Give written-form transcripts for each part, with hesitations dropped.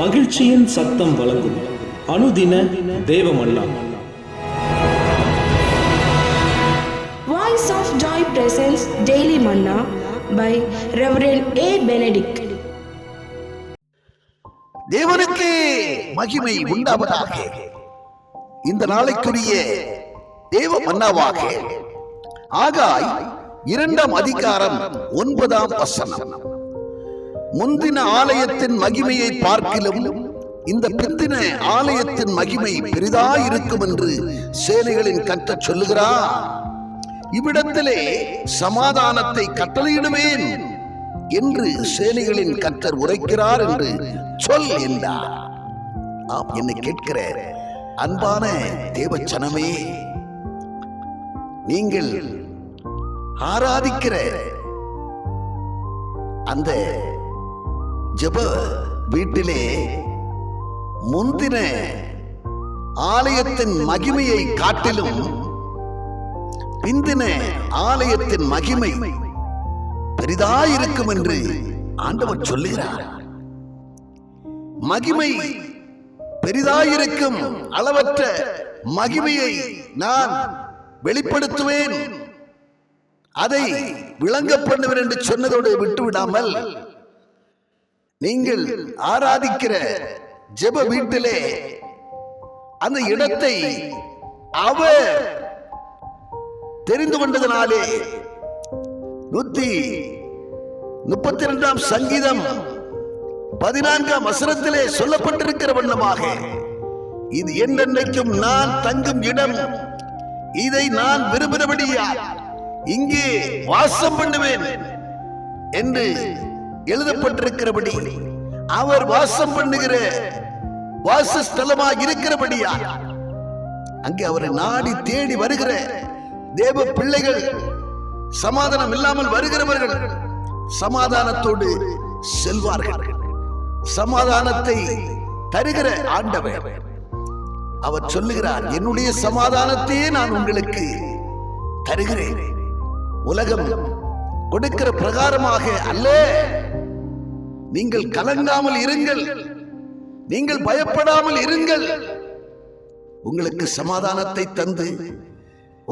மகிழ்ச்சியின் சத்தம் வழங்கும் அனுதின தேவமன்னா. Voice of Joy presents Daily Manna by Reverend A. Benedict. தேவனுக்கே மகிமை உண்டாவதாக. இந்த நாளைக்குரிய தேவ மன்னாவாக ஆகாய் 2ஆம் அதிகாரம் 9ஆம் வசனம். முந்தின ஆலயத்தின் மகிமையை பார்க்கிலும் இந்த பிந்தின ஆலயத்தின் மகிமை பெரிதாயிருக்கும் என்று சேனைகளின் கர்த்தர் சொல்லுகிறார். இவ்விடத்திலே சமாதானத்தை கட்டளையிடுவேன் என்று சேனைகளின் கர்த்தர் உரைக்கிறார் என்று சொல் என்றார். என்னை கேட்கிற அன்பான தேவச்சனமே, நீங்கள் ஆராதிக்கிற அந்த ஜெப வீட்டிலே முந்தின ஆலயத்தின் மகிமையை காட்டிலும் பிந்தின ஆலயத்தின் மகிமை பெரிதாயிருக்கும் என்று ஆண்டவர் சொல்லுகிறார். மகிமை பெரிதாயிருக்கும், அளவற்ற மகிமையை நான் வெளிப்படுத்துவேன், அதை விளங்க பண்ணுவேன் என்று சொன்னதோடு விட்டுவிடாமல், நீங்கள் ஆராதிக்கிற ஜெப வீட்டிலே அந்த இடத்தை அவர் தெரிந்து கொண்டதனாலே 132ஆம் சங்கீதம் 14ஆம் வசனத்திலே சொல்லப்பட்டிருக்கிற வண்ணமாக, இது என்றென்றைக்கும் நான் தங்கும் இடம், இதை நான் விரும்பினபடியா இங்கே வாசம் பண்ணுவேன் என்று எழுதப்பட்டிருக்கிறபடி, அவர் வாசம் பண்ணுகிற வாசஸ்தலமாக இருக்கிறபடியா அங்கே அவரை நாடி தேடி வருகிற தேவ பிள்ளைகள், சமாதானம் இல்லாமல் வருகிறவர்கள் சமாதானத்தோடு செல்வார்கள். சமாதானத்தை தருகிற ஆண்டவர் அவர் சொல்லுகிறார், என்னுடைய சமாதானத்தையே நான் உங்களுக்கு தருகிறேன், உலகம் கொடுக்கிற பிரகாரமாக அல்ல. நீங்கள் கலங்காமல் இருங்கள், நீங்கள் பயப்படாமல் இருங்கள், உங்களுக்கு சமாதானத்தை தந்து,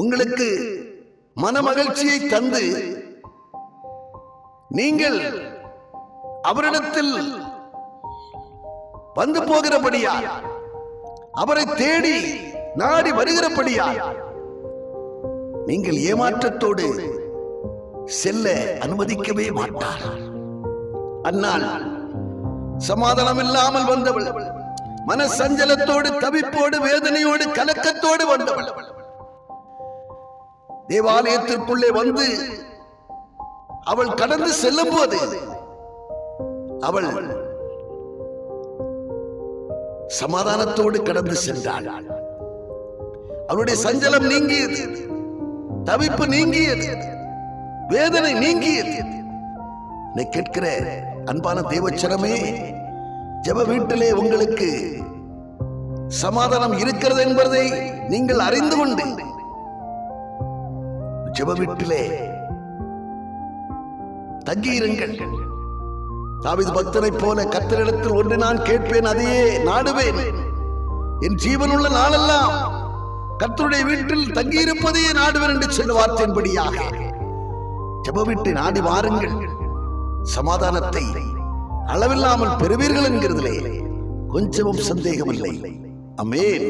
உங்களுக்கு மனமகிழ்ச்சியை தந்து, நீங்கள் அவரிடத்தில் வந்து போகிறபடியா, அவரை தேடி நாடி வருகிறபடியா நீங்கள் ஏமாற்றத்தோடு செல்ல அனுமதிக்கவே மாட்டார். அந்நாள் சமாதானம் இல்லாமல் வந்தவள், மன சஞ்சலத்தோடு, தவிப்போடு, வேதனையோடு, கலக்கத்தோடு வந்தவள் தேவாலயத்திற்குள்ளே வந்து அவள் கடந்து செல்லும் போது அவள் சமாதானத்தோடு கடந்து சென்றாள். அவளுடைய சஞ்சலம் நீங்கியது, தவிப்பு நீங்கியது, வேதனை நீங்கியது. கேட்கிற அன்பான தேவச்சனமே, ஜெப வீட்டிலே உங்களுக்கு சமாதானம் இருக்கிறது என்பதை நீங்கள் அறிந்து கொண்டு ஜெப வீட்டிலே தங்கியிருங்கள். தாவீது பக்தனை போல கர்த்தரிடத்தில் ஒன்று நான் கேட்பேன், அதையே நாடுவேன், என் ஜீவனுள்ள நாளெல்லாம் கர்த்தருடைய வீட்டில் தங்கியிருப்பதையே நாடுவேன் என்று சொன்ன வார்த்தையின்படியாக ஜெப வீட்டை நாடி வாருங்கள். சமாதானத்தை அளவில்லாமல் பெறுவீர்கள் என்கிறதிலே கொஞ்சமும் சந்தேகமில்லை. ஆமென்.